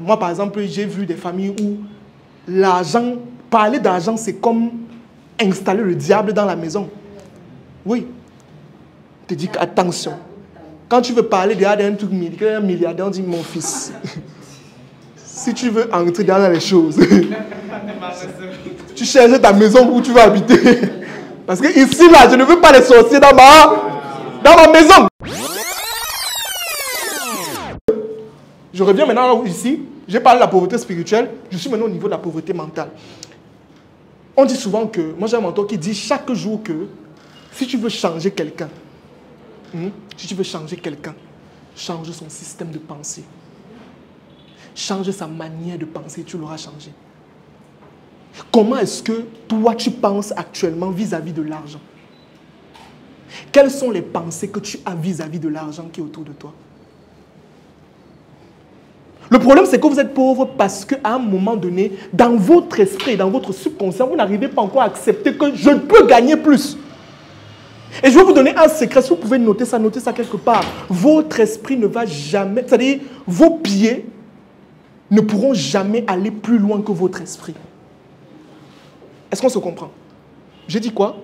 Moi, par exemple, j'ai vu des familles où l'argent, parler d'argent, c'est comme installer le diable dans la maison. Oui. Je te dis attention. Quand tu veux parler d'un truc milliardaire, on dit mon fils. Si tu veux entrer dans les choses, tu cherches ta maison où tu vas habiter. Parce que ici, là, je ne veux pas les sorciers dans ma maison. Je reviens maintenant ici. J'ai parlé de la pauvreté spirituelle. Je suis maintenant au niveau de la pauvreté mentale. On dit souvent que, moi j'ai un mentor qui dit chaque jour que si tu veux changer quelqu'un, change son système de pensée. Change sa manière de penser, tu l'auras changé. Comment est-ce que toi tu penses actuellement vis-à-vis de l'argent? Quelles sont les pensées que tu as vis-à-vis de l'argent qui est autour de toi? Le problème, c'est que vous êtes pauvre parce qu'à un moment donné, dans votre esprit, dans votre subconscient, vous n'arrivez pas encore à accepter que je peux gagner plus. Et je vais vous donner un secret, si vous pouvez noter ça quelque part. Votre esprit ne va jamais, c'est-à-dire vos pieds ne pourront jamais aller plus loin que votre esprit. Est-ce qu'on se comprend? J'ai dit quoi?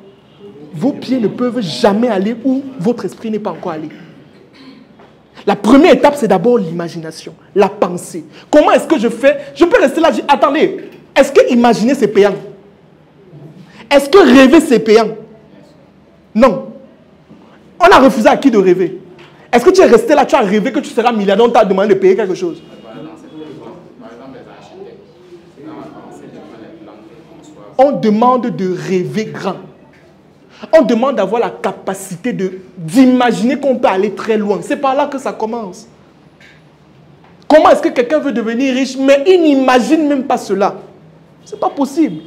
Vos pieds ne peuvent jamais aller où votre esprit n'est pas encore allé. La première étape, c'est d'abord l'imagination, la pensée. Comment est-ce que je fais? Je peux rester là, je dis, attendez, est-ce que imaginer c'est payant? Est-ce que rêver c'est payant? Non. On a refusé à qui de rêver? Est-ce que tu es resté là, tu as rêvé que tu seras milliardaire, on t'a demandé de payer quelque chose? On demande de rêver grand. On demande d'avoir la capacité d'imaginer qu'on peut aller très loin. C'est par là que ça commence. Comment est-ce que quelqu'un veut devenir riche, mais il n'imagine même pas cela? Ce n'est pas possible.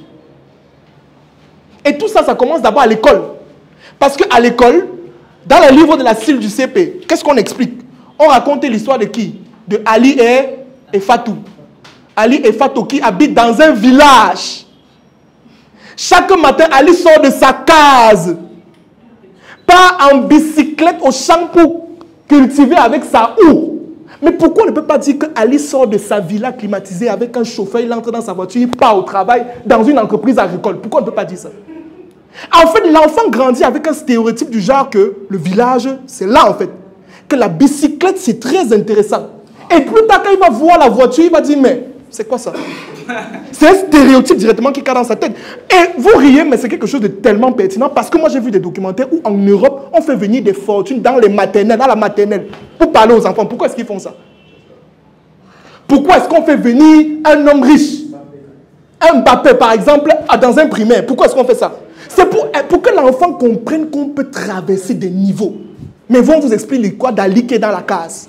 Et tout ça, ça commence d'abord à l'école. Parce qu'à l'école, dans le livre de la CIL du CP, qu'est-ce qu'on explique? On raconte l'histoire de qui? De Ali et Fatou. Ali et Fatou qui habitent dans un village. Chaque matin, Ali sort de sa case, part en bicyclette au champ pour cultiver avec sa houe. Mais pourquoi on ne peut pas dire qu'Ali sort de sa villa climatisée avec un chauffeur, il entre dans sa voiture, il part au travail dans une entreprise agricole? Pourquoi on ne peut pas dire ça? En fait, l'enfant grandit avec un stéréotype du genre que le village, c'est là en fait. Que la bicyclette, c'est très intéressant. Et plus tard, quand il va voir la voiture, il va dire, mais c'est quoi ça? C'est un stéréotype directement qui est dans sa tête. Et vous riez, mais c'est quelque chose de tellement pertinent parce que moi j'ai vu des documentaires où en Europe, on fait venir des fortunes dans les maternelles, dans la maternelle, pour parler aux enfants. Pourquoi est-ce qu'ils font ça? Pourquoi est-ce qu'on fait venir un homme riche? Un Mbappé, par exemple, dans un primaire. Pourquoi est-ce qu'on fait ça? C'est pour que l'enfant comprenne qu'on peut traverser des niveaux. Mais vont vous expliquer l'histoire d'Ali qui est dans la case.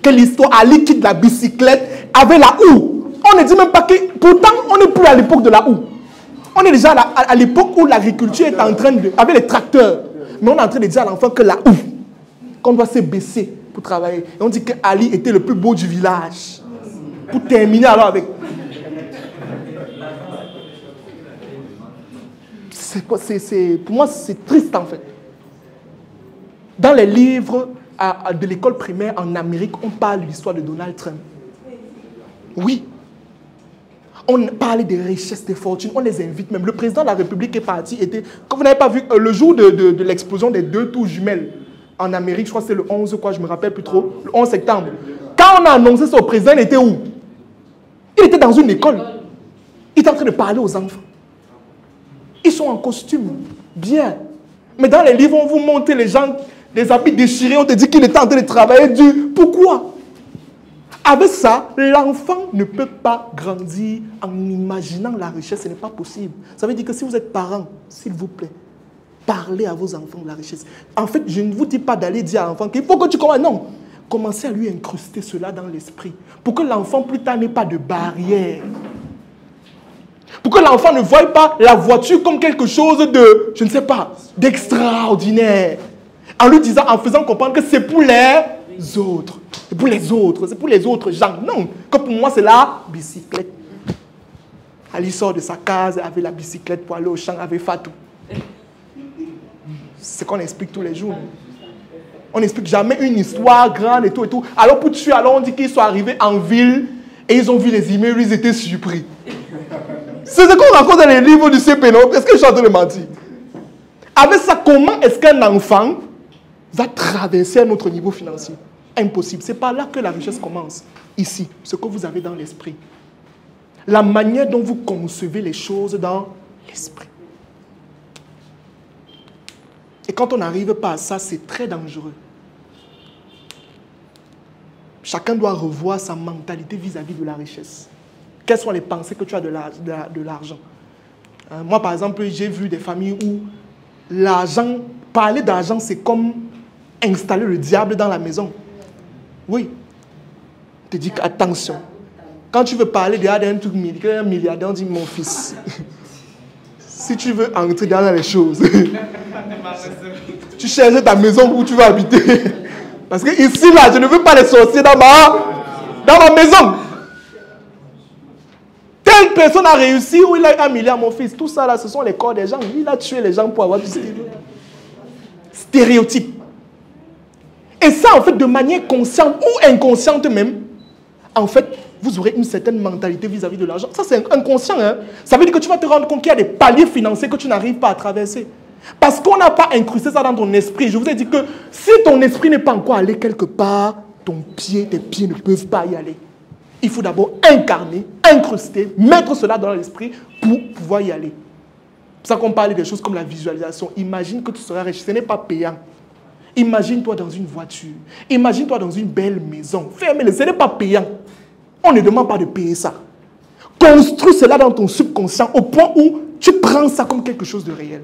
Que l'histoire, Ali quitte la bicyclette avec la houe. On ne dit même pas que... Pourtant, on n'est plus à l'époque de la houe. On est déjà à l'époque où l'agriculture est en train de... Avec les tracteurs. Mais on est en train de dire à l'enfant que la houe, qu'on doit se baisser pour travailler. Et on dit que Ali était le plus beau du village. Pour terminer alors avec... Pour moi, c'est triste en fait. Dans les livres de l'école primaire en Amérique, on parle de l'histoire de Donald Trump. Oui. On parle des richesses, des fortunes, on les invite même. Le président de la République est parti, quand vous n'avez pas vu, le jour de l'explosion des 2 tours jumelles en Amérique, je crois que c'est le 11, quoi, je ne me rappelle plus trop, le 11 septembre. Quand on a annoncé ça au président, il était où? Il était dans une école. Il était en train de parler aux enfants. Ils sont en costume, bien. Mais dans les livres, on vous montre les gens, des habits déchirés, on te dit qu'il était en train de travailler dur. Pourquoi? Avec ça, l'enfant ne peut pas grandir en imaginant la richesse. Ce n'est pas possible. Ça veut dire que si vous êtes parent, s'il vous plaît, parlez à vos enfants de la richesse. En fait, je ne vous dis pas d'aller dire à l'enfant qu'il faut que tu commences. Non. Commencez à lui incruster cela dans l'esprit. Pour que l'enfant, plus tard, n'ait pas de barrière. Pour que l'enfant ne voie pas la voiture comme quelque chose de, je ne sais pas, d'extraordinaire. En lui disant, en faisant comprendre que c'est pour les autres. C'est pour les autres. C'est pour les autres gens. Non. Que pour moi, c'est la bicyclette. Ali sort de sa case avec la bicyclette pour aller au champ avec Fatou. C'est ce qu'on explique tous les jours. On n'explique jamais une histoire grande et tout et tout. Alors pour tuer, alors on dit qu'ils sont arrivés en ville. Et ils ont vu les emails, ils étaient surpris. C'est ce qu'on raconte dans les livres du CP, non? Est-ce que je suis en train de mentir? Avec ça, comment est-ce qu'un enfant va traverser un autre niveau financier? Impossible. C'est par là que la richesse commence. Ici, ce que vous avez dans l'esprit. La manière dont vous concevez les choses dans l'esprit. Et quand on n'arrive pas à ça, c'est très dangereux. Chacun doit revoir sa mentalité vis-à-vis de la richesse. Quelles sont les pensées que tu as de l'argent? Moi, par exemple, j'ai vu des familles où l'argent, parler d'argent, c'est comme installer le diable dans la maison. Oui. Je te dis attention. Quand tu veux parler d'un truc milliardaire, on dit mon fils. Si tu veux entrer dans les choses, tu cherches ta maison où tu vas habiter. Parce que ici, là, je ne veux pas les sorciers dans ma maison. Telle personne a réussi où il a 1 milliard, mon fils. Tout ça, là, ce sont les corps des gens. Il a tué les gens pour avoir du stéréotype. Et ça, en fait, de manière consciente ou inconsciente même, en fait, vous aurez une certaine mentalité vis-à-vis de l'argent. Ça, c'est inconscient. Hein? Ça veut dire que tu vas te rendre compte qu'il y a des paliers financiers que tu n'arrives pas à traverser. Parce qu'on n'a pas incrusté ça dans ton esprit. Je vous ai dit que si ton esprit n'est pas encore allé quelque part, tes pieds ne peuvent pas y aller. Il faut d'abord incarner, incruster, mettre cela dans l'esprit pour pouvoir y aller. C'est pour ça qu'on parle des choses comme la visualisation. Imagine que tu seras riche. Ce n'est pas payant. Imagine-toi dans une voiture. Imagine-toi dans une belle maison. Fermez-le. Ce n'est pas payant. On ne demande pas de payer ça. Construis cela dans ton subconscient au point où tu prends ça comme quelque chose de réel.